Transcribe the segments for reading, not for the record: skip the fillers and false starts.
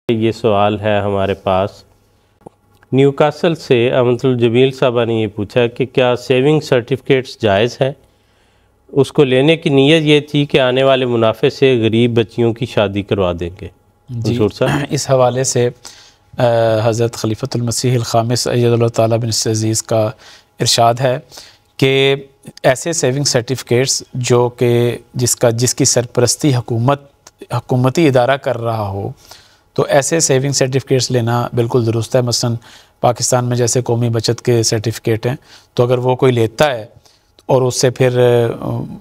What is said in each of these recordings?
یہ سوال ہے ہمارے پاس نیوکاسل سے امت الجمیل صاحبہ نے یہ پوچھا کہ کیا سیونگ سرٹیفکیٹس جائز ہیں؟ اس کو لینے کی نیت یہ تھی کہ آنے والے منافع سے غریب بچیوں کی شادی کروا دیں گے۔ جی اس حوالے سے حضرت خلیفۃ المسیح الخامس اید اللہ تعالیٰ بن عزیز کا ارشاد ہے کہ ایسے سیونگ سرٹیفکیٹس جو کہ جس کی سرپرستی حکومتی ادارہ کر رہا ہو، تو ایسے سیونگ سرٹیفکیٹس لینا بالکل درست ہے۔ مثلا پاکستان میں جیسے قومی بچت کے سرٹیفکیٹ ہیں، تو اگر وہ کوئی لیتا ہے اور اس سے پھر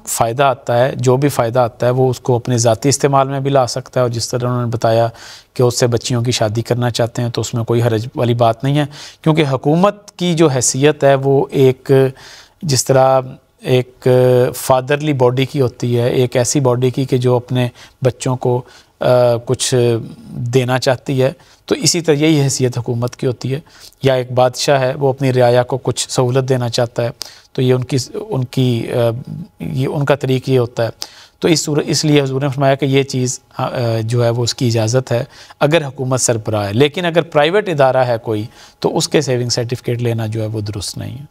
فائدہ آتا ہے، جو بھی فائدہ آتا ہے وہ اس کو اپنے ذاتی استعمال میں بھی لا سکتا ہے، اور جس طرح انہوں نے بتایا کہ اس سے بچیوں کی شادی کرنا چاہتے ہیں تو اس میں کوئی حرج والی بات نہیں ہے، کیونکہ حکومت کی جو حیثیت ہے وہ ایک جس طرح ایک فادرلی باڈی کی ہوتی ہے، ایک ایسی باڈی کی کہ جو اپنے بچوں کو کچھ دینا چاہتی ہے، تو اسی طرح یہی حیثیت حکومت کی ہوتی ہے۔ یا ایک بادشاہ ہے، وہ اپنی رعایا کو کچھ سہولت دینا چاہتا ہے، تو یہ ان کا طریق یہ ہوتا ہے۔ تو اس لیے حضور نے فرمایا کہ یہ چیز جو ہے وہ اس کی اجازت ہے اگر حکومت سربراہ ہے، لیکن اگر پرائیویٹ ادارہ ہے کوئی تو اس کے سیونگ سرٹیفکیٹ لینا جو ہے وہ درست نہیں ہے۔